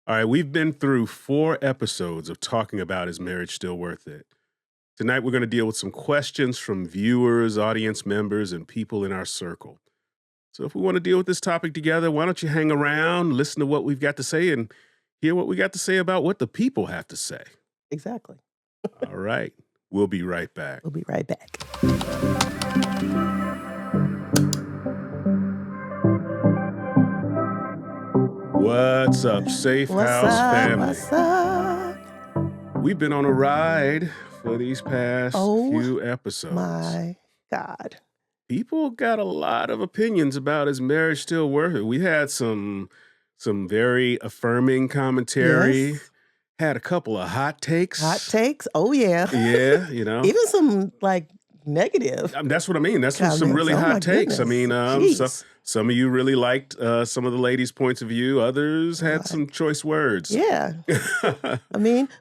All right, we've been through 4 episodes of talking about is marriage still worth it? Tonight, we're going to deal with some questions from viewers, audience members, and people in our circle. So, if we want to deal with this topic together, why don't you hang around, listen to what we've got to say, and hear what we got to say about what the people have to say? Exactly. All right, we'll be right back. We'll be right back. What's up, Safe House family? What's up? We've been on a ride for these past few episodes. My God. People got a lot of opinions about is marriage still worth it. We had some very affirming commentary. Yes. Had a couple of hot takes. Hot takes? Oh, yeah. Yeah, Even some, negative. That's what I mean. That's some really hot takes. Goodness. I mean, some of you really liked some of the ladies' points of view. Others had some choice words. Yeah.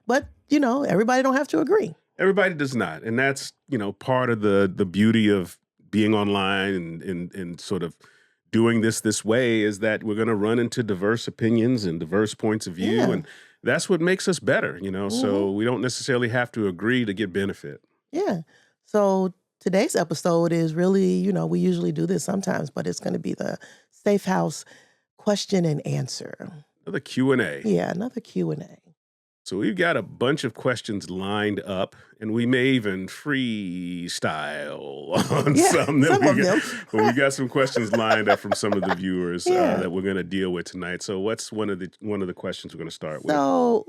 But, everybody don't have to agree. Everybody does not. And that's, part of the beauty of being online and sort of doing this way is that we're going to run into diverse opinions and diverse points of view. Yeah. And that's what makes us better, so we don't necessarily have to agree to get benefit. Yeah. So today's episode is really, we usually do this sometimes, but it's going to be the Safe House question and answer. Another Q&A. Yeah, another Q&A. So we've got a bunch of questions lined up, and we may even freestyle on some of them. But we got some questions lined up from some of the viewers that we're going to deal with tonight. So what's one of the questions we're going to start with? So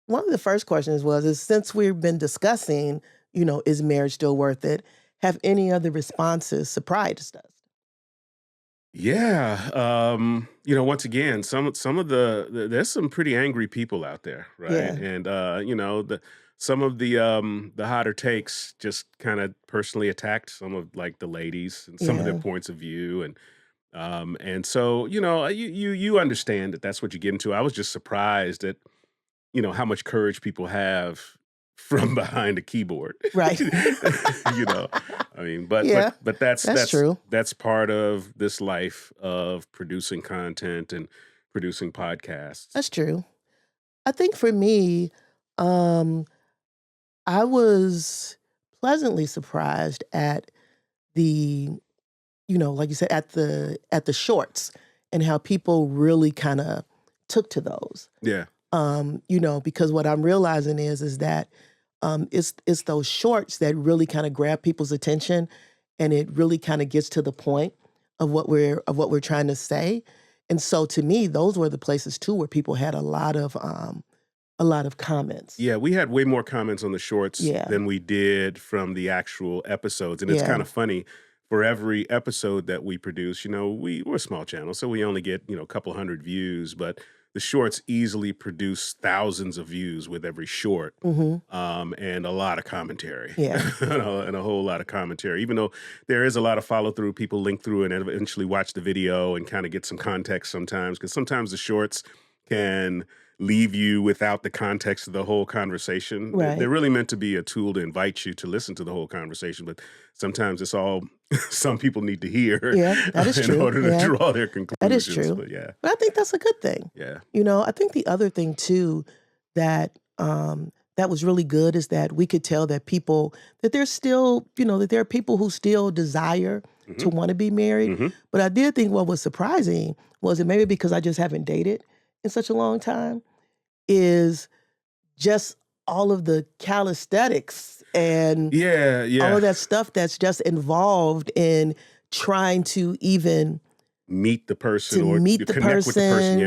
one of the first questions is since we've been discussing, is marriage still worth it? Have any other responses surprised us? Yeah. Once again, some of there's some pretty angry people out there, right? Yeah. And some of the hotter takes just kind of personally attacked some of the ladies and some of their points of view, and so you understand that that's what you get into. I was just surprised at how much courage people have from behind a keyboard, right? But that's true. That's part of this life of producing content and producing podcasts. That's true. I think for me, I was pleasantly surprised at the, like you said, at the shorts and how people really kind of took to those. Yeah. Because what I'm realizing is that it's those shorts that really kind of grab people's attention, and it really kind of gets to the point of what we're trying to say. And so to me, those were the places too where people had a lot of comments. Yeah, we had way more comments on the shorts than we did from the actual episodes, and it's kind of funny. For every episode that we produce, we're a small channel, so we only get a couple hundred views, but the shorts easily produce thousands of views with every short, and a lot of commentary, and a whole lot of commentary. Even though there is a lot of follow through, people link through and eventually watch the video and kind of get some context sometimes, because sometimes the shorts can leave you without the context of the whole conversation. Right. They're really meant to be a tool to invite you to listen to the whole conversation, but sometimes it's all some people need to hear that is in order to draw their conclusions. That is true. But I think that's a good thing. Yeah. I think the other thing too that was really good is that we could tell that there's still, that there are people who still desire to want to be married. But I did think what was surprising was that maybe because I just haven't dated in such a long time is just all of the calisthenics and all of that stuff that's just involved in trying to even meet the person connect with the person,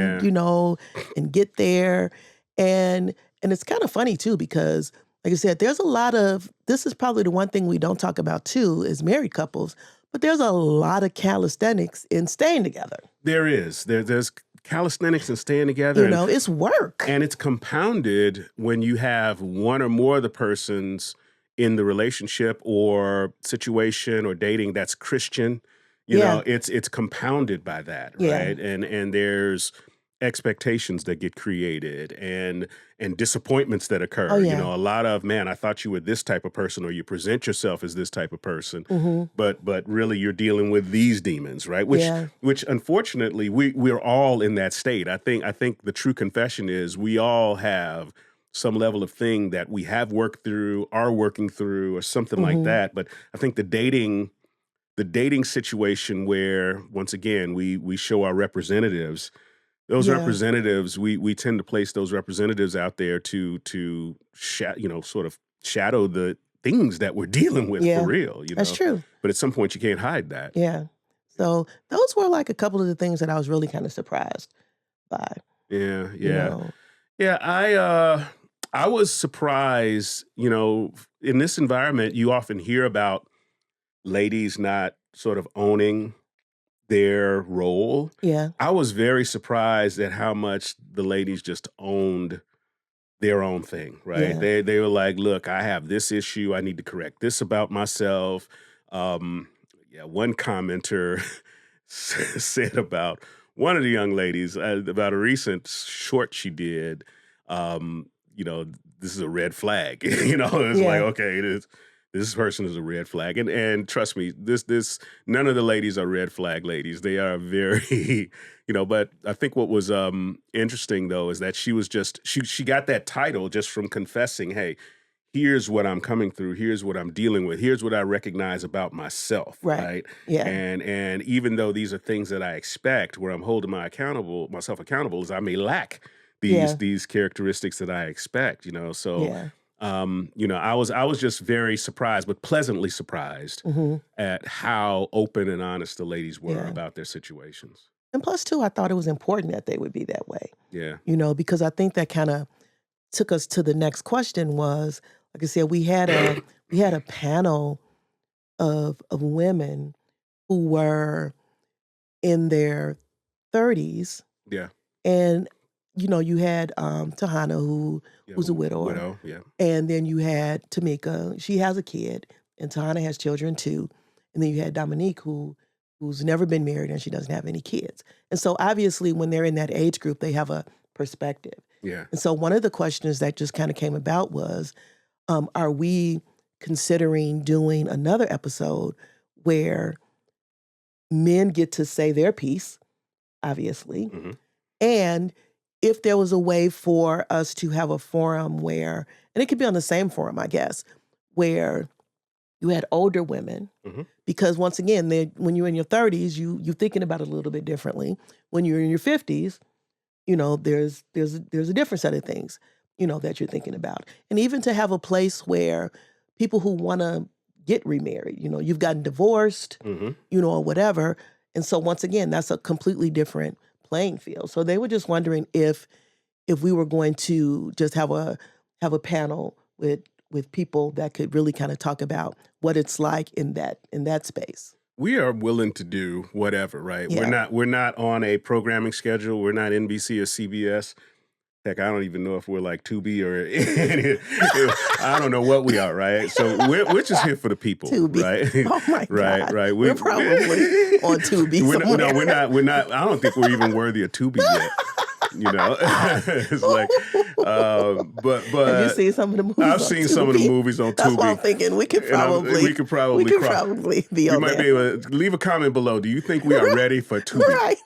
and get there. And it's kind of funny too, because like I said, there's a lot of, this is probably the one thing we don't talk about too, is married couples, but there's a lot of calisthenics in staying together. There is. There's calisthenics and staying together. It's work. And it's compounded when you have one or more of the persons in the relationship or situation or dating that's Christian. It's compounded by that, right? And there's expectations that get created and disappointments that Oh, occur. You yeah. know, a lot of, man, I thought you were this type of person, or you present yourself as this type of person, Mhm. but really you're dealing with these demons, right? Yeah. Which unfortunately we're all in that state. I think the true confession is we all have some level of thing that we have worked through, are working through, or something like Mhm. that. But I think the dating situation where, once again, we show our representatives, those Yeah. representatives, we tend to place those representatives out there to sort of shadow the things that we're dealing with for Yeah. real, That's true. but at some point you can't hide that. Yeah. So those were like a couple of the things that I was really kind of surprised by, Yeah, you yeah. know. Yeah, I was surprised, in this environment you often hear about ladies not sort of owning their role. Yeah. I was very surprised at how much the ladies just owned their own thing, right? Yeah. They were like, "Look, I have this issue. I need to correct this about myself." Yeah, one commenter said about one of the young ladies about a recent short she did. Um, you know, this is a red flag. It's like, Yeah. okay, this person is a red flag, and trust me, this none of the ladies are red flag ladies. They are very But I think what was interesting though is that she got that title just from confessing, hey, here's what I'm coming through, here's what I'm dealing with, here's what I recognize about myself, Right. right? Yeah. And even though these are things that I expect, where I'm holding myself accountable, is I may lack these Yeah. these characteristics that I expect, So Yeah. I was just very surprised, but pleasantly surprised Mhm. at how open and honest the ladies were Yeah. about their situations. And plus too, I thought it was important that they would be that way, Yeah. because I think that kind of took us to the next question was, like I said, we had a panel of women who were in their 30s, Yeah. and you had Tahana Yeah. who's a widower, Widow. Yeah. and then you had Tamika, she has a kid, and Tahana has children too, and then you had Dominique who's never been married and she doesn't have any kids. And so obviously when they're in that age group, they have a perspective. Yeah. And so one of the questions that just kind of came about was, are we considering doing another episode where men get to say their piece, obviously, Hmm. and if there was a way for us to have a forum where, and it could be on the same forum, I guess, where you had older women, Hmm. because once again, when you're in your 30s, you're thinking about it a little bit differently. When you're in your 50s, there's a different set of things, that you're thinking about. And even to have a place where people who want to get remarried, you've gotten divorced, Hmm. or whatever. And so once again, that's a completely different playing field. So they were just wondering if we were going to just have a panel with people that could really kind of talk about what it's like in that space. We are willing to do whatever, right? We're Yeah. not we're not on a programming schedule. We're not NBC or CBS. Heck, I don't even know if we're like Tubi or I don't know what we are, right? So we're just here for the people, Tubi. right? Oh my Right, God. right. We're probably on Tubi We're not, no, somewhere. we're not. I don't think we're even worthy of Tubi yet. It's like, but Have you seen some of the movies I've on seen some of the Tubi? movies on That's Tubi. what I'm thinking. We could And we could probably be we on might there. be able to leave a comment below. Do you think we are ready for Tubi? Right.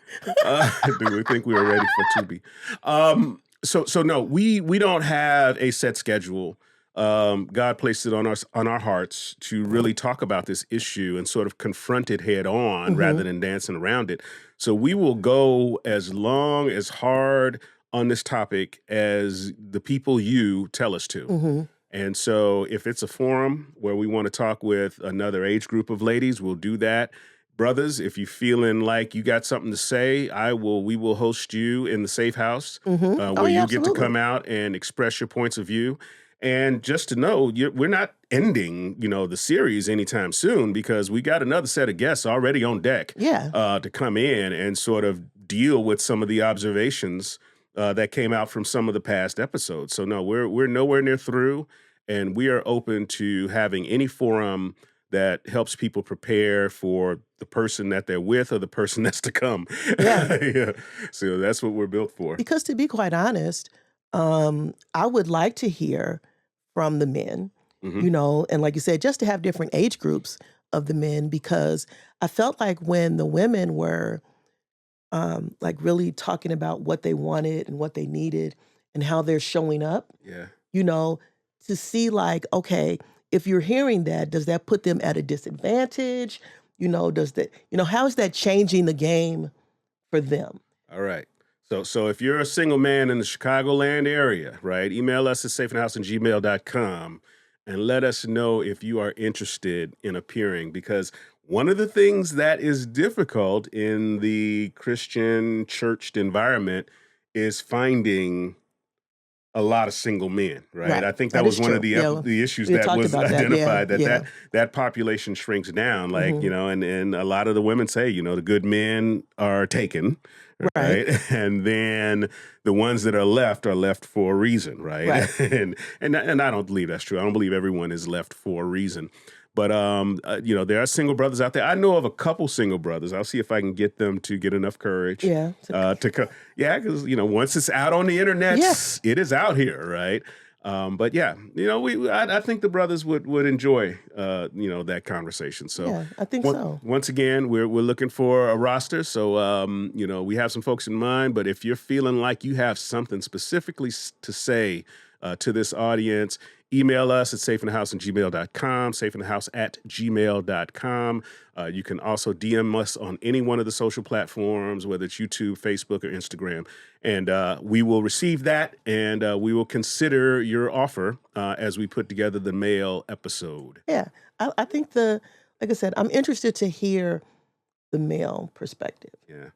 Do we think we are ready for Tubi? So no, we don't have a set schedule. God placed it on our hearts to really talk about this issue and sort of confront it head on rather than dancing around it. So we will go as long as hard on this topic as the people you tell us to. Mhm. And so if it's a forum where we want to talk with another age group of ladies, we'll do that. Brothers, if you feeling like you got something to say, we will host you in the Safe House, Mhm. Oh where yeah, you get to absolutely. come out and express your points of view. And just to know, we're not ending, the series anytime soon, because we got another set of guests already on deck Yeah. to come in and sort of deal with some of the observations that came out from some of the past episodes. So no, we're nowhere near through, and we are open to having any forum that helps people prepare for the person that they're with or the person that's to come. Yeah. Yeah. So that's what we're built for. Because to be quite honest, I would like to hear from the men, and like you said, just to have different age groups of the men, because I felt like when the women were like really talking about what they wanted and what they needed and how they're showing up, Yeah. To see like, okay, if you're hearing that, does that put them at a disadvantage? Does that, how is that changing the game for them? All right. So if you're a single man in the Chicagoland area, right, email us at safeinthehouse@gmail.com and let us know if you are interested in appearing, because one of the things that is difficult in the Christian churched environment is finding a lot of single men, right? Right. I think that That was is one of true. the issues We that talked was about that. identified, Yeah. that population shrinks down, like, Mhm. and a lot of the women say, the good men are taken, Right. right? And then the ones that are left for a reason, right? Right. And I don't believe that's true. I don't believe everyone is left for a reason. But there are single brothers out there. I know of a couple single brothers. I'll see if I can get them to get enough courage. Yeah. To come. Yeah, because once it's out on the internet, Yes. it is out here, right? But yeah, I think the brothers would enjoy that conversation. So Yeah, I think so. Once again, we're looking for a roster. So we have some folks in mind. But if you're feeling like you have something specifically to say to this audience, email us at safeinthehouse@gmail.com, safeinthehouse@gmail.com. You can also DM us on any one of the social platforms, whether it's YouTube, Facebook, or Instagram. And we will receive that, and we will consider your offer as we put together the male episode. Yeah, I think like I said, I'm interested to hear the male perspective. Yeah.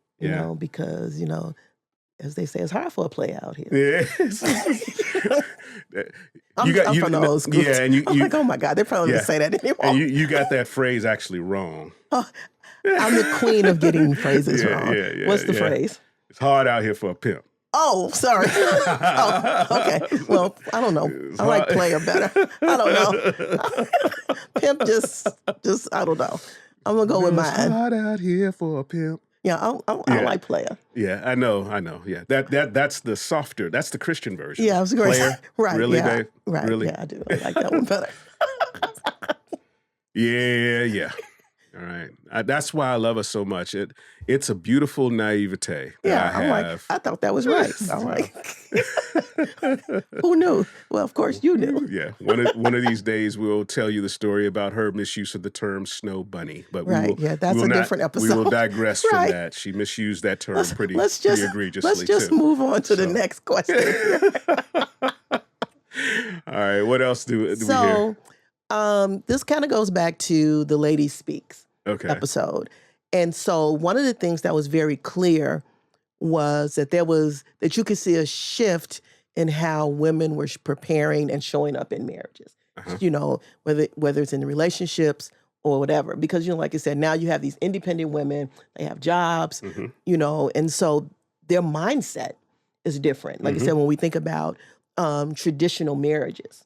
Because, as they say, it's hard for a player out here. Yeah. I'm from the old school. Yeah, and I'm like, oh my God, they're probably going to say that anymore. And you got that phrase actually wrong. Oh, I'm the queen of getting phrases wrong. Yeah, What's the phrase? It's hard out here for a pimp. Oh, sorry. Oh, okay. Well, I don't know. I like player better. I don't know. Pimp just I don't know. I'm going to go with mine. It's hard out here for a pimp. Yeah, I like player. Yeah, I know. Yeah, that's the softer. That's the Christian version. Yeah, I was going to say. Right. Really, yeah, babe? Right. Really? Yeah, I do. I like that one better. Yeah. All right. That's why I love her so much. It's a beautiful naivete. Yeah, I'm like, I thought that was right. I'm like, who knew? Well, of course you knew. Yeah. One of these days we'll tell you the story about her misuse of the term snow bunny. But that's a different episode. We will digress from that. She misused that term pretty egregiously. Let's just move on to the next question. All right. What else do we hear? This kind of goes back to the Lady Speaks episode. And so one of the things that was very clear was that that you could see a shift in how women were preparing and showing up in marriages. Whether it's in the relationships or whatever. Because, like I said, now you have these independent women, they have jobs, and so their mindset is different. Like I said, when we think about traditional marriages.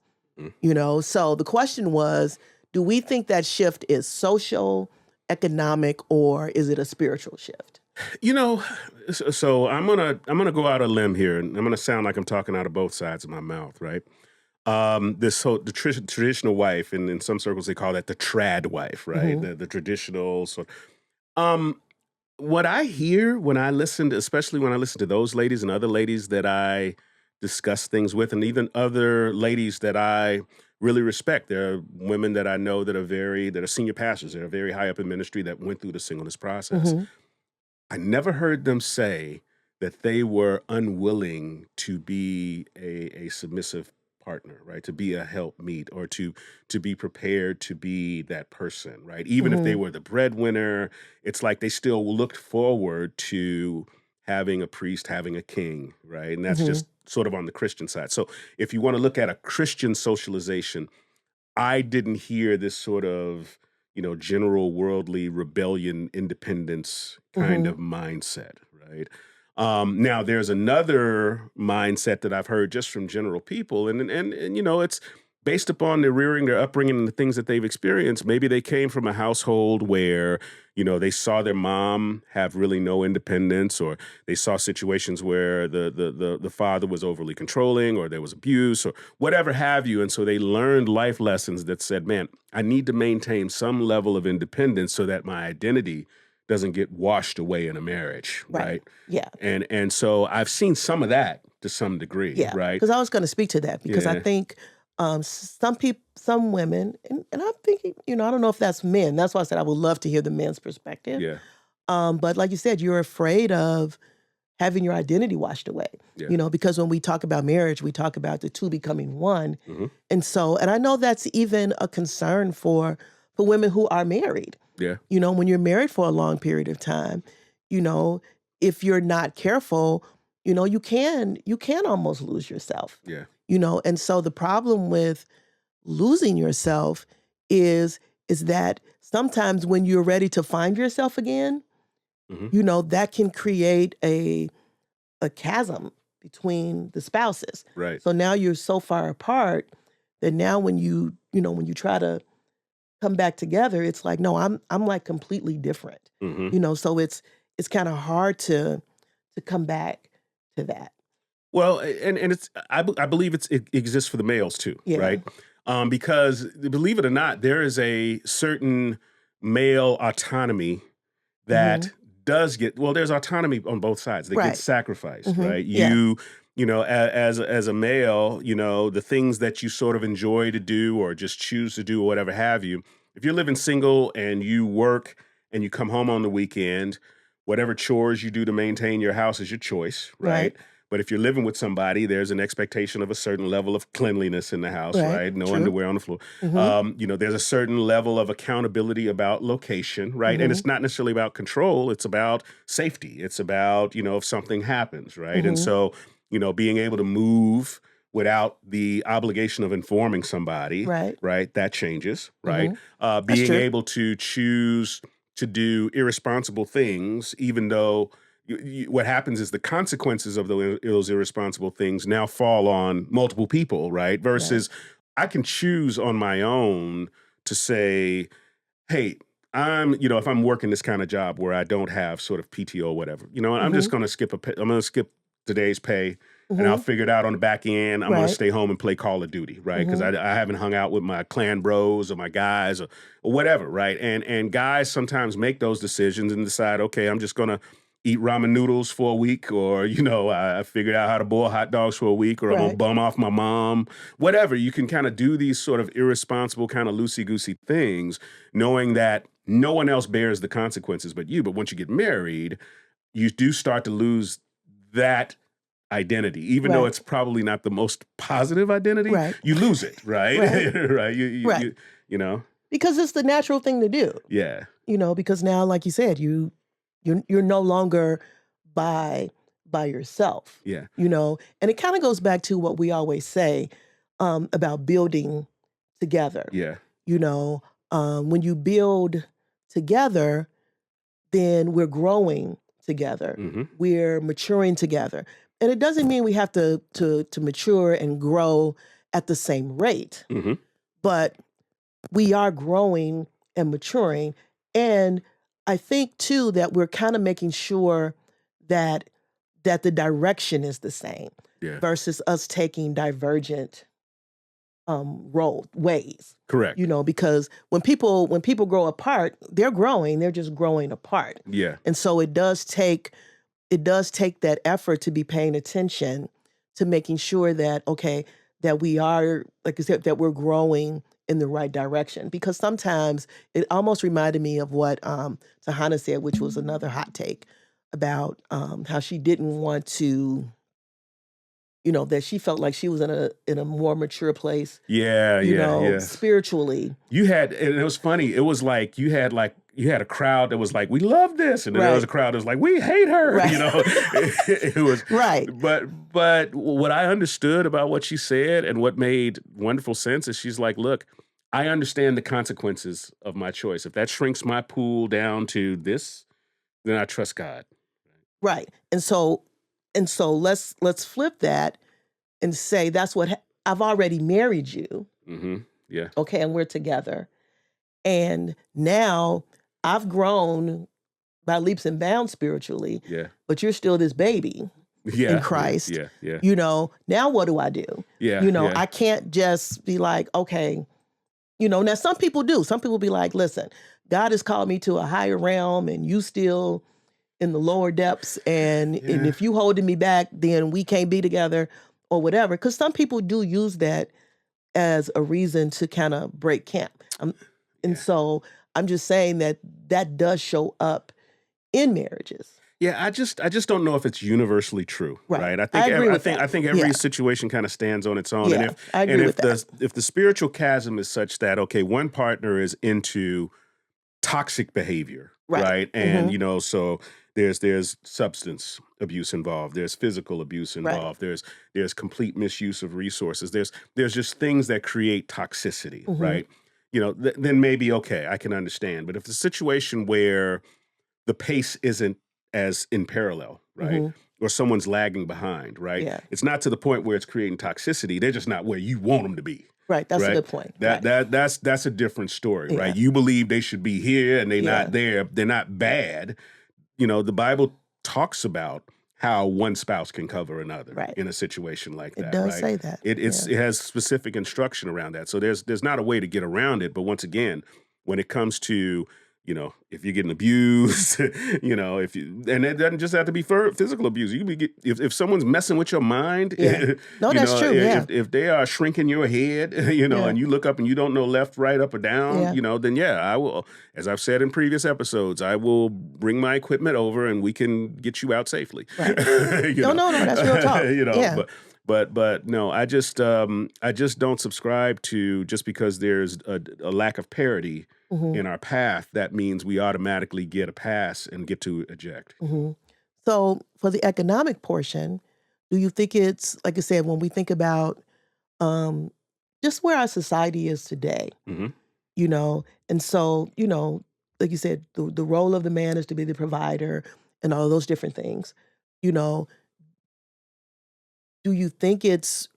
So the question was, do we think that shift is social, economic, or is it a spiritual shift? So I'm gonna go out a limb here, and I'm gonna sound like I'm talking out of both sides of my mouth, right? The traditional wife, and in some circles they call that the trad wife, right? The traditional sort. What I hear when I listen, especially when I listen to those ladies and other ladies that I discuss things with, and even other ladies that I really respect. There are women that I know that are senior pastors, that are very high up in ministry, that went through the singleness process. I never heard them say that they were unwilling to be a submissive partner, right? To be a helpmeet, or to be prepared to be that person, right? Even if they were the breadwinner, it's like they still looked forward to having a priest, having a king, right? And that's just sort of on the Christian side. So if you want to look at a Christian socialization, I didn't hear this sort of, general worldly rebellion, independence kind of mindset, right? Now there's another mindset that I've heard just from general people, and it's based upon their rearing, their upbringing, and the things that they've experienced, maybe they came from a household where, they saw their mom have really no independence, or they saw situations where the father was overly controlling, or there was abuse, or whatever have you. And so they learned life lessons that said, man, I need to maintain some level of independence so that my identity doesn't get washed away in a marriage, right? Yeah. And so I've seen some of that to some degree, right? Because I was going to speak to that, because I think some women, and I'm thinking, I don't know if that's men. That's why I said I would love to hear the men's perspective. Yeah. But like you said, you're afraid of having your identity washed away. Yeah. Because when we talk about marriage, we talk about the two becoming one. Mm-hmm. And I know that's even a concern for women who are married. Yeah. When you're married for a long period of time, if you're not careful, you can almost lose yourself. Yeah. And so the problem with losing yourself is that sometimes when you're ready to find yourself again, Mm-hmm. That can create a chasm between the spouses. Right. So now you're so far apart that now when you try to come back together, it's like, no, I'm like completely different. Mm-hmm. So it's kind of hard to come back to that. Well, and it's I believe it exists for the males too, right? Because believe it or not, there is a certain male autonomy that does get, there's autonomy on both sides. They get sacrificed, right? As a male, the things that you sort of enjoy to do or just choose to do or whatever have you, if you're living single and you work and you come home on the weekend, whatever chores you do to maintain your house is your choice, right? But if you're living with somebody, there's an expectation of a certain level of cleanliness in the house, right? No underwear on the floor. There's a certain level of accountability about location, right? And it's not necessarily about control. It's about safety. It's about, if something happens, right? And so, being able to move without the obligation of informing somebody, right? That changes, right? Being able to choose to do irresponsible things, even though what happens is the consequences of those irresponsible things now fall on multiple people, right? Versus I can choose on my own to say, hey, if I'm working this kind of job where I don't have sort of PTO or whatever, I'm just going to I'm going to skip today's pay and I'll figure it out on the back end. I'm going to stay home and play Call of Duty, right? Because I haven't hung out with my clan bros or my guys or whatever, right? And guys sometimes make those decisions and decide, okay, I'm just going to eat ramen noodles for a week, or, I figured out how to boil hot dogs for a week, or I'm going to bum off my mom, whatever. You can kind of do these sort of irresponsible, kind of loosey-goosey things, knowing that no one else bears the consequences but you. But once you get married, you do start to lose that identity, even though it's probably not the most positive identity. You lose it, right? Right. You know, because it's the natural thing to do. Yeah. Because now, like you said, you're no longer by yourself. Yeah. And it kind of goes back to what we always say about building together. Yeah. When you build together, then we're growing together. We're maturing together. And it doesn't mean we have to mature and grow at the same rate. But we are growing and maturing. And I think too that we're kind of making sure that the direction is the same versus us taking divergent ways. Correct. Because when people grow apart, they're just growing apart. Yeah. And so it does take that effort to be paying attention to making sure that, okay, that we are, like I said, that we're growing in the right direction. Because sometimes it almost reminded me of what Tahana said, which was another hot take about how she didn't want to, that she felt like she was in a more mature place. Spiritually. And it was funny. It was like you had a crowd that was like, we love this. And then there was a crowd that was like, we hate her. It was right. But what I understood about what she said and what made wonderful sense is she's like, look, I understand the consequences of my choice. If that shrinks my pool down to this, then I trust God. Right. And so let's flip that and say that's what I've already married you. Yeah. Okay, and we're together. And now I've grown by leaps and bounds spiritually. Yeah. But you're still this baby in Christ. Yeah. Now what do I do? Yeah. I can't just be like, okay, now some people do. Some people be like, listen, God has called me to a higher realm and you still in the lower depths. And if you holding me back, then we can't be together or whatever. Because some people do use that as a reason to kind of break camp. And so I'm just saying that does show up in marriages. Yeah, I just don't know if it's universally true, right? I agree with that. I think every situation kind of stands on its own. Yeah, I agree with that. If the spiritual chasm is such that, okay, one partner is into toxic behavior, right? And so there's substance abuse involved, there's physical abuse involved, there's complete misuse of resources, there's just things that create toxicity, right? Then maybe okay, I can understand. But if it's a situation where the pace isn't as in parallel, right? Or someone's lagging behind, right? Yeah. It's not to the point where it's creating toxicity. They're just not where you want them to be. Right. That's a good point. That's a different story, right? You believe they should be here and they're not there. They're not bad. The Bible talks about how one spouse can cover another in a situation like that. It does say that. It has specific instruction around that. So there's not a way to get around it. But once again, when it comes to if you're getting abused, and it doesn't just have to be for physical abuse. You can if someone's messing with your mind, that's true. If they are shrinking your head, and you look up and you don't know left, right, up or down, then I will, as I've said in previous episodes, I will bring my equipment over and we can get you out safely. Right. No, that's real talk. But no, I just don't subscribe to just because there's a lack of parity in our path, that means we automatically get a pass and get to eject. So for the economic portion, do you think it's, like I said, when we think about just where our society is today, and so, like you said, the role of the man is to be the provider and all those different things, do you think it's,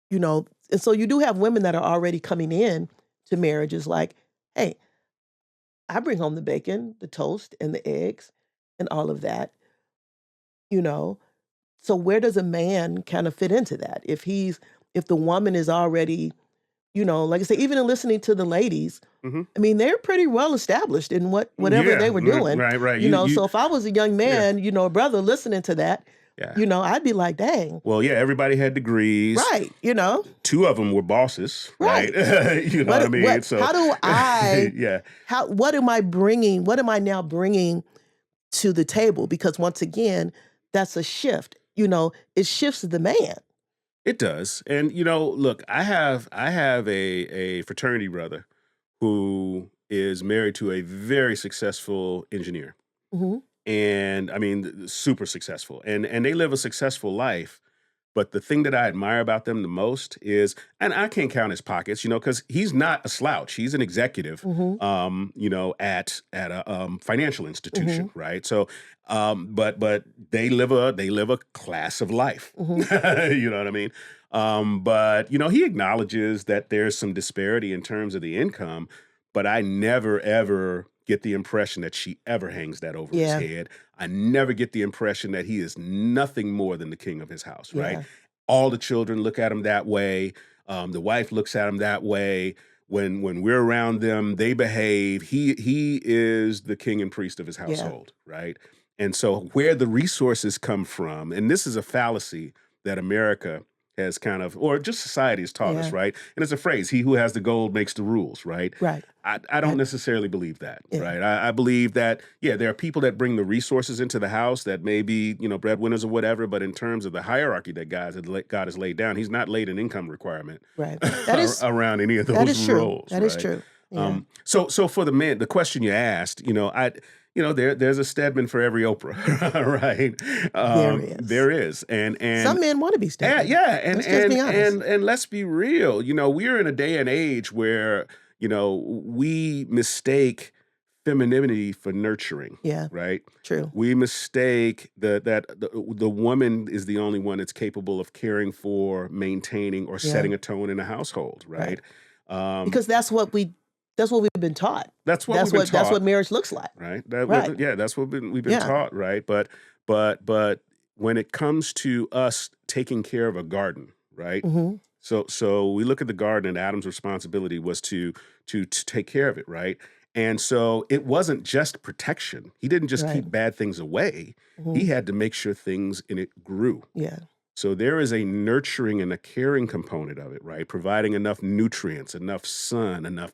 and so you do have women that are already coming in to marriages like, hey, I bring home the bacon, the toast, and the eggs, and all of that, So where does a man kind of fit into that? If the woman is already, like I say, even in listening to the ladies, I mean, they're pretty well established in whatever they were doing. Right. So if I was a young man, a brother listening to that, I'd be like, dang. Well, everybody had degrees. Right, Two of them were bosses, right? What I mean? So how do I, what am I bringing, what am I now bringing to the table? Because once again, that's a shift. It shifts the man. It does. And, look, I have a fraternity brother who is married to a very successful engineer. And I mean, super successful. And they live a successful life. But the thing that I admire about them the most is, and I can't count his pockets, because he's not a slouch. He's an executive, at a financial institution, right? So, but they live a class of life. You know what I mean? But he acknowledges that there's some disparity in terms of the income. But I never ever get the impression that she ever hangs that over his head. I never get the impression that he is nothing more than the king of his house, right? All the children look at him that way. The wife looks at him that way. When we're around them, they behave. He is the king and priest of his household, right? And so where the resources come from, and this is a fallacy that America has kind of, or just society has taught us, right? And it's a phrase, he who has the gold makes the rules, right? Right. I don't necessarily believe that, right? I believe that, there are people that bring the resources into the house that may be, breadwinners or whatever, but in terms of the hierarchy that God has laid down, he's not laid an income requirement around any of those roles. That is true. Yeah. So for the men, the question you asked, there's a Stedman for every Oprah, right? There is. And some men want to be Stedman. Let's just be honest. And let's be real. We're in a day and age where, we mistake femininity for nurturing. Yeah. Right. True. We mistake that the woman is the only one that's capable of caring for, maintaining, or setting a tone in a household. Right. Because that's what we've been taught. That's what we've been taught. That's what marriage looks like. Right. Right. That's what we've been taught. Right. But when it comes to us taking care of a garden, right? Mm-hmm. So we look at the garden, and Adam's responsibility was to take care of it, right? And so it wasn't just protection. He didn't just keep bad things away. Mm-hmm. He had to make sure things in it grew. Yeah. So there is a nurturing and a caring component of it, right? Providing enough nutrients, enough sun, enough,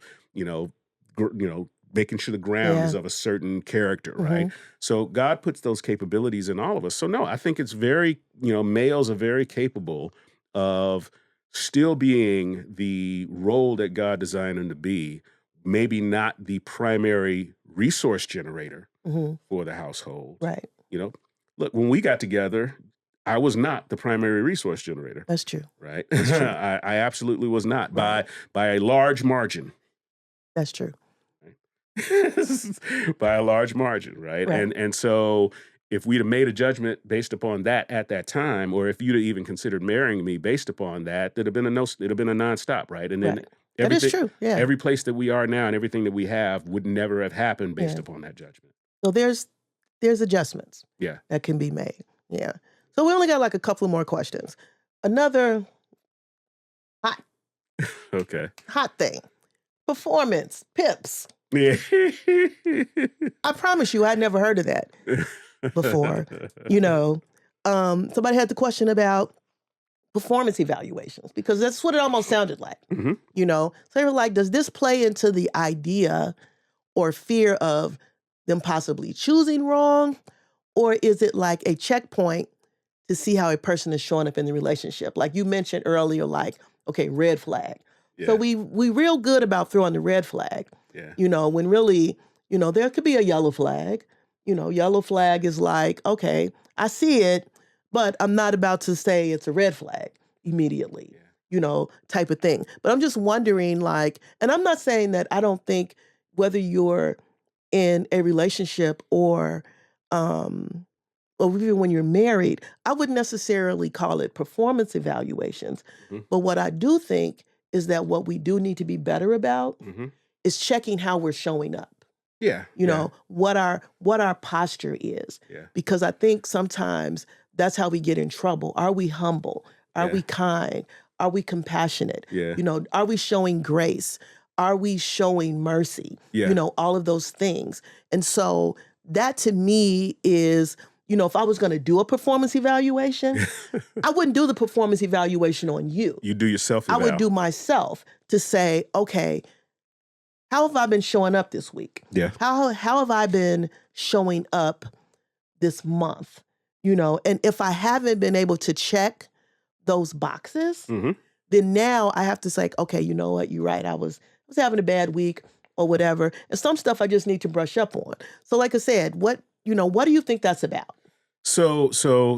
making sure the ground is of a certain character, right? So God puts those capabilities in all of us. So no, I think it's very, males are very capable of still being the role that God designed them to be, maybe not the primary resource generator for the household. Right. Look, when we got together, I was not the primary resource generator. That's true. Right. That's true. I absolutely was not by a large margin. That's true. By a large margin, right? And so if we'd have made a judgment based upon that at that time, or if you'd have even considered marrying me based upon that, it'd have been a nonstop, right? And then that is true. Yeah. Every place that we are now and everything that we have would never have happened based upon that judgment. So there's adjustments that can be made. Yeah. So we only got like a couple more questions. Another hot thing. Performance, PIPs. Yeah. I promise you, I'd never heard of that before. Somebody had the question about performance evaluations, because that's what it almost sounded like. So they were like, does this play into the idea or fear of them possibly choosing wrong? Or is it like a checkpoint to see how a person is showing up in the relationship? Like you mentioned earlier, like, okay, red flag. Yeah. So we real good about throwing the red flag. Yeah. When really, there could be a yellow flag. Yellow flag is like, okay, I see it, but I'm not about to say it's a red flag immediately, type of thing. But I'm just wondering, like, and I'm not saying that I don't think whether you're in a relationship or even when you're married, I wouldn't necessarily call it performance evaluations. But what I do think is that what we do need to be better about is checking how we're showing up. Yeah. What our posture is. Yeah. Because I think sometimes that's how we get in trouble. Are we humble? Are we kind? Are we compassionate? Yeah. Are we showing grace? Are we showing mercy? Yeah. All of those things. And so that to me is, if I was going to do a performance evaluation, I wouldn't do the performance evaluation on you. You do yourself eval. I would do myself to say, okay, how have I been showing up this week? Yeah. How have I been showing up this month? And if I haven't been able to check those boxes, then now I have to say, okay, you know what? You're right. I was having a bad week or whatever. And some stuff I just need to brush up on. So like I said, what do you think that's about? So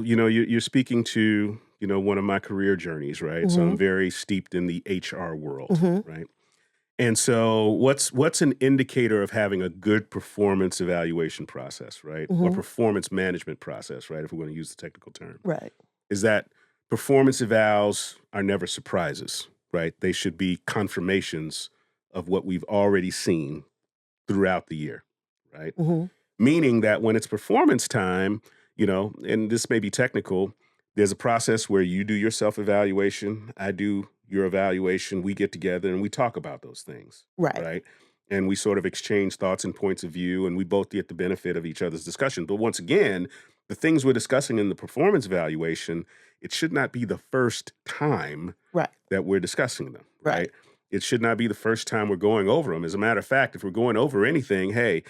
you're speaking to, one of my career journeys, right? So I'm very steeped in the HR world, right? And so what's an indicator of having a good performance evaluation process, right? Or performance management process, right? If we're going to use the technical term. Right. Is that performance evals are never surprises, right? They should be confirmations of what we've already seen throughout the year, right? Meaning that when it's performance time, and this may be technical, there's a process where you do your self-evaluation, I do your evaluation, we get together and we talk about those things. Right. And we sort of exchange thoughts and points of view, and we both get the benefit of each other's discussion. But once again, the things we're discussing in the performance evaluation, it should not be the first time that we're discussing them. Right. It should not be the first time we're going over them. As a matter of fact, if we're going over anything, hey,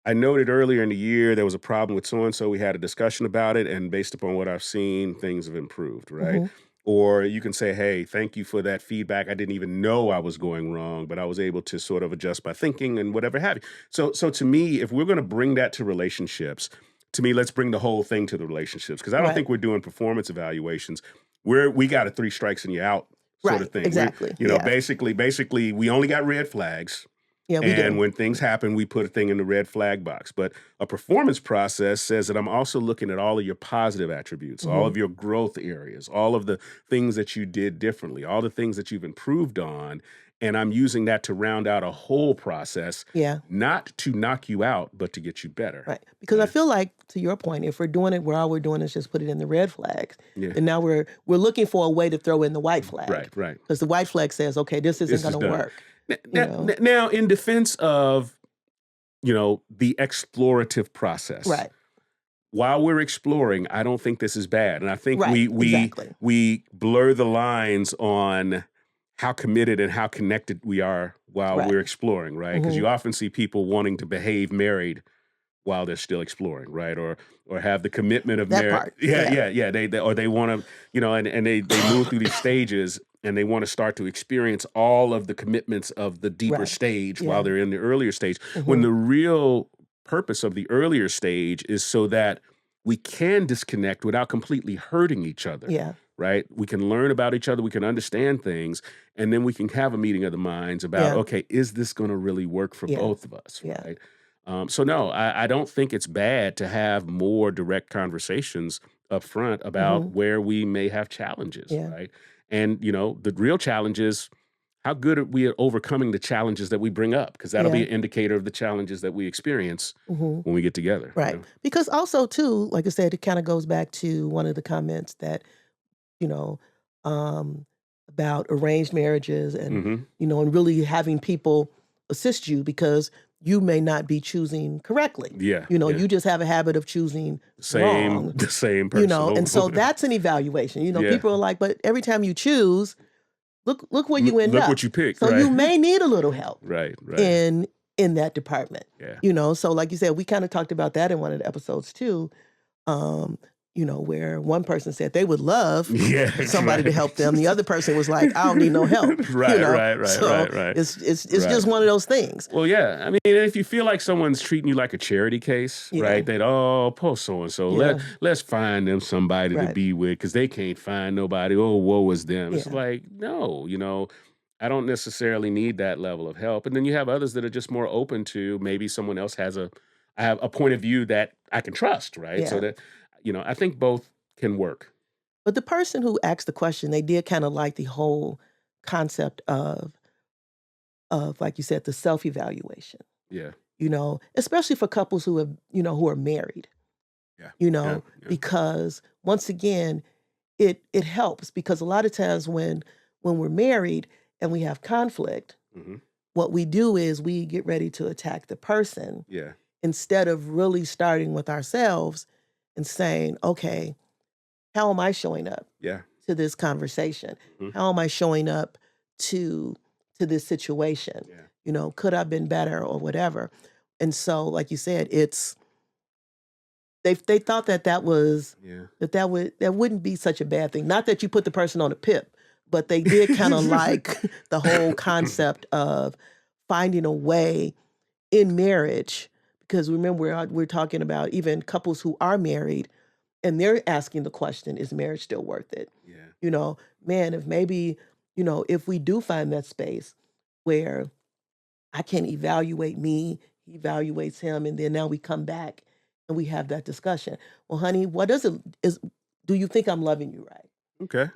I noted earlier in the year there was a problem with so-and-so. We had a discussion about it, and based upon what I've seen, things have improved, right? Or you can say, hey, thank you for that feedback. I didn't even know I was going wrong, but I was able to sort of adjust my thinking and whatever have you. So to me, if we're going to bring that to relationships, to me, let's bring the whole thing to the relationships, because I don't think we're doing performance evaluations. We got a 3 strikes and you're out sort of thing. Exactly. Basically, we only got red flags. Yeah, we And do. when things happen, we put a thing in the red flag box. But a performance process says that I'm also looking at all of your positive attributes, all of your growth areas, all of the things that you did differently, all the things that you've improved on. And I'm using that to round out a whole process, Yeah. not to knock you out, but to get you better. Right. Because I feel like, to your point, if we're doing it where all we're doing is just put it in the red flags, Yeah. then now we're looking for a way to throw in the white flag. Right. Because the white flag says, okay, this isn't going to work. Now, in defense of, the explorative process. Right. While we're exploring, I don't think this is bad. And I think exactly. we blur the lines on how committed and how connected we are while we're exploring, right? Because you often see people wanting to behave married while they're still exploring, right? Or have the commitment of marriage. Yeah. They want to, and they move through these stages and they want to start to experience all of the commitments of the deeper stage while they're in the earlier stage. When the real purpose of the earlier stage is so that we can disconnect without completely hurting each other. Yeah. Right? We can learn about each other, we can understand things, and then we can have a meeting of the minds about, okay, is this going to really work for both of us, right? So no, I don't think it's bad to have more direct conversations up front about where we may have challenges, right? And, the real challenge is how good are we at overcoming the challenges that we bring up? Because that'll be an indicator of the challenges that we experience when we get together. Right. Because also, too, like I said, it kind of goes back to one of the comments that, about arranged marriages and, and really having people assist you because you may not be choosing correctly. Yeah. You just have a habit of choosing wrong. The same person. And so that's an evaluation. People are like, but every time you choose, look where you end up. Look what you pick. So you may need a little help. Right. In that department. Yeah. So like you said, we kind of talked about that in one of the episodes too. Where one person said they would love somebody to help them. The other person was like, I don't need no help. Right. It's just one of those things. Well, yeah. I mean, if you feel like someone's treating you like a charity case, right? That, post so-and-so. Let's find them somebody to be with because they can't find nobody. Oh, woe is them. It's like, no, I don't necessarily need that level of help. And then you have others that are just more open to maybe someone else has a point of view that I can trust, right? Yeah. So that, I think both can work. But the person who asked the question, they did kind of like the whole concept of like you said, the self-evaluation. Yeah. Especially for couples who have, who are married. Yeah. Because once again, it helps because a lot of times when we're married and we have conflict, what we do is we get ready to attack the person. Yeah. Instead of really starting with ourselves and saying, okay, how am I showing up to this conversation? How am I showing up to this situation? Yeah. Could I have been better or whatever? And so, like you said, it's they thought that was that wouldn't be such a bad thing. Not that you put the person on a pip, but they did kind of like the whole concept of finding a way in marriage. Because remember, we're talking about even couples who are married and they're asking the question, is marriage still worth it? Yeah. Man, if maybe, if we do find that space where I can evaluate me, he evaluates him, and then now we come back and we have that discussion. Well, honey, do you think I'm loving you right? Okay.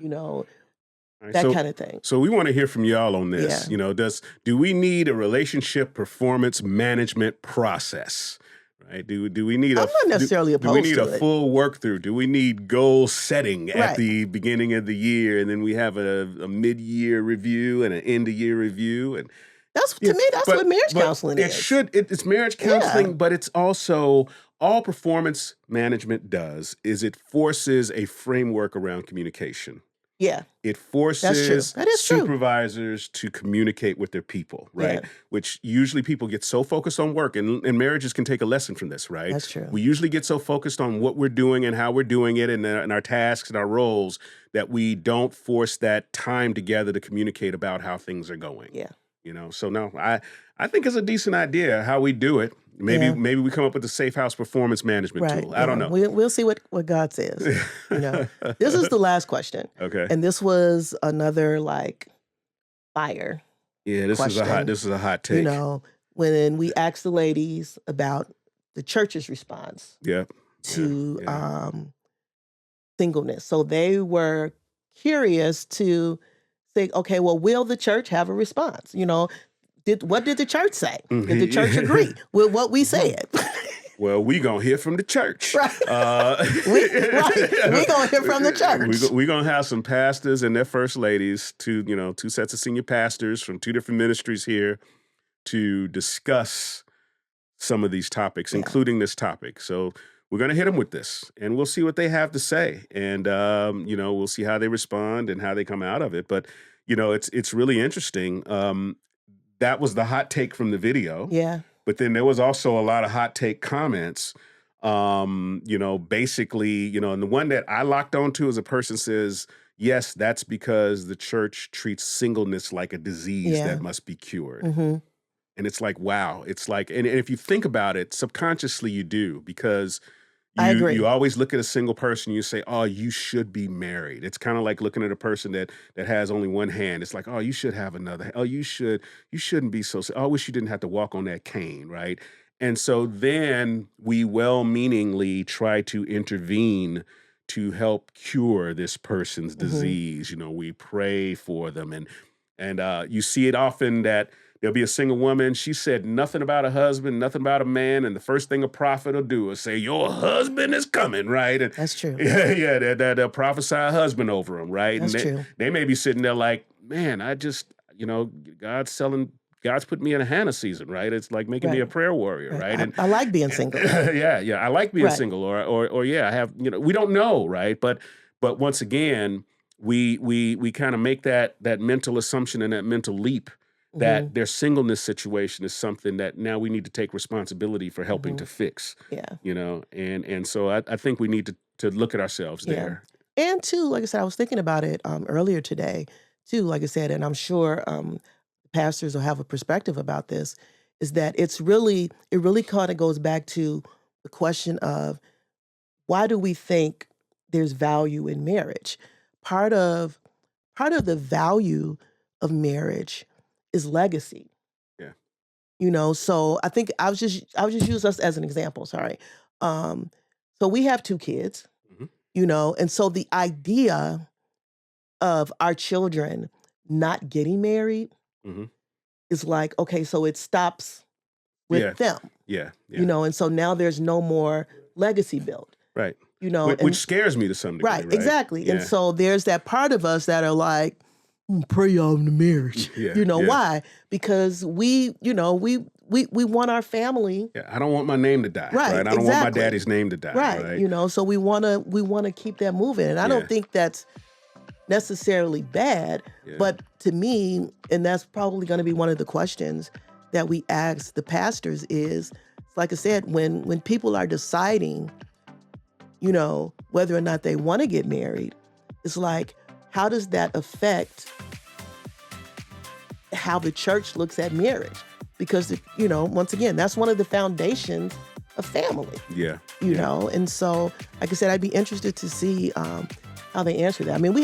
Right, that kind of thing. So we want to hear from y'all on this. Yeah. Do we need a relationship performance management process? Right? Do we need I'm not necessarily opposed to it. Do we need a full work through? Do we need goal setting at the beginning of the year, and then we have a mid-year review and an end-of-year review? And to me, that's what marriage counseling is. It's marriage counseling, but it's also all performance management does is it forces a framework around communication. Yeah. It forces that is supervisors to communicate with their people, right? Yeah. Which usually people get so focused on work, and marriages can take a lesson from this, right? That's true. We usually get so focused on what we're doing and how we're doing it and our tasks and our roles that we don't force that time together to communicate about how things are going. Yeah. So no, I think it's a decent idea how we do it. Maybe we come up with the Safehouse performance management tool. I don't know. We'll see what God says. This is the last question. Okay. And this was another fire. Yeah, this is a hot take. when we asked the ladies about the church's response Yeah. to Yeah. singleness. So they were curious to say, okay, well, will the church have a response? You know, what did the church say? Did the church agree with what we said? Well, we gonna hear from the church. Right. We gonna hear from the church. We gonna have some pastors and their first ladies, two sets of senior pastors from two different ministries here to discuss some of these topics, including this topic. So we're gonna hit them with this, and we'll see what they have to say, and we'll see how they respond and how they come out of it. But it's really interesting. That was the hot take from the video. Yeah. But then there was also a lot of hot take comments. Basically, and the one that I locked onto is a person says, yes, that's because the church treats singleness like a disease that must be cured. Mm-hmm. And it's like, wow. It's like, and if you think about it, subconsciously you do, because I agree. You always look at a single person, you say, oh, you should be married. It's kind of like looking at a person that has only one hand. It's like, oh, you should have another. Oh, you shouldn't be so, oh, I wish you didn't have to walk on that cane, right? And so then we well-meaningly try to intervene to help cure this person's disease. We pray for them. And you see it often that there'll be a single woman. She said nothing about a husband, nothing about a man. And the first thing a prophet will do is say, your husband is coming, right? And that's true. Yeah, they'll prophesy a husband over them, right? That's true. They may be sitting there like, man, I just, God's put me in a Hannah season, right? It's like making me a prayer warrior, right? I like being single. Yeah, I like being single, or I have, we don't know, right? But once again, we kind of make that mental assumption and that mental leap that their singleness situation is something that now we need to take responsibility for helping to fix. Yeah. And so I think we need to look at ourselves there. And too, like I said, I was thinking about it earlier today too, like I said, and I'm sure pastors will have a perspective about this, is that it really kind of goes back to the question of, why do we think there's value in marriage? Part of the value of marriage is legacy. Yeah. So I think I'll just use us as an example. Sorry. So we have 2 kids, and so the idea of our children not getting married is like, okay, so it stops with them. Yeah. And so now there's no more legacy built. Right. Which scares me to some degree. Right, exactly. Yeah. And so there's that part of us that are like, pray y'all in the marriage. Why? Because we want our family. Yeah, I don't want my name to die. Right. I don't want my daddy's name to die. Right. So we wanna keep that moving. And I don't think that's necessarily bad, but to me, and that's probably gonna be one of the questions that we ask the pastors is, like I said, when people are deciding, whether or not they want to get married, it's like, how does that affect how the church looks at marriage? Because, once again, that's one of the foundations of family. Yeah. And so, like I said, I'd be interested to see how they answer that. I mean,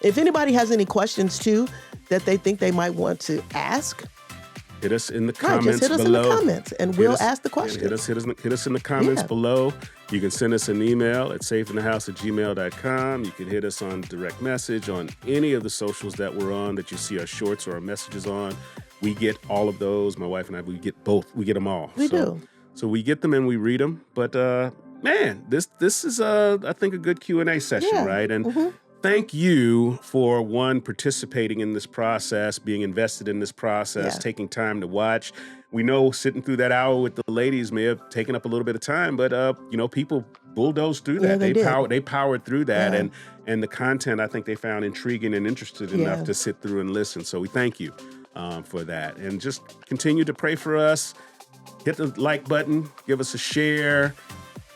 if anybody has any questions too that they think they might want to ask, hit us in the comments just hit us below. In the comments, and we'll ask the question. Hit us in the comments below. You can send us an email at safeinthehouse@gmail.com. You can hit us on direct message on any of the socials that we're on that you see our shorts or our messages on. We get all of those. My wife and I, we get both. We get them all. We do. So we get them and we read them. But man, this is I think a good Q&A session, right? And thank you for participating in this process, being invested in this process, taking time to watch. We know sitting through that hour with the ladies may have taken up a little bit of time, but people bulldozed through that. They powered through that, and the content I think they found intriguing and interested enough to sit through and listen. So we thank you for that, and just continue to pray for us. Hit the like button, give us a share.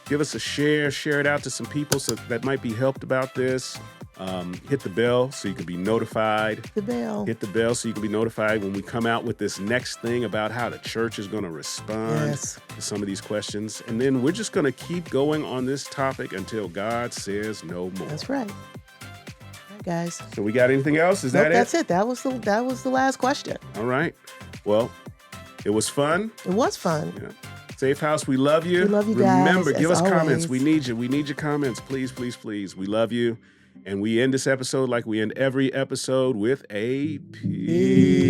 Share it out to some people that might be helped about this. Hit the bell so you can be notified. Hit the bell so you can be notified when we come out with this next thing about how the church is going to respond to some of these questions. And then we're just going to keep going on this topic until God says no more. That's right. All right, guys. So we got anything else? Is that it? That's it. That was the last question. All right. Well, It was fun. It was fun. Yeah. Safehouse, we love you. We love you guys. Remember, give us always. comments. We need you. We need your comments. Please, please, please. We love you. And we end this episode like we end every episode with a peace.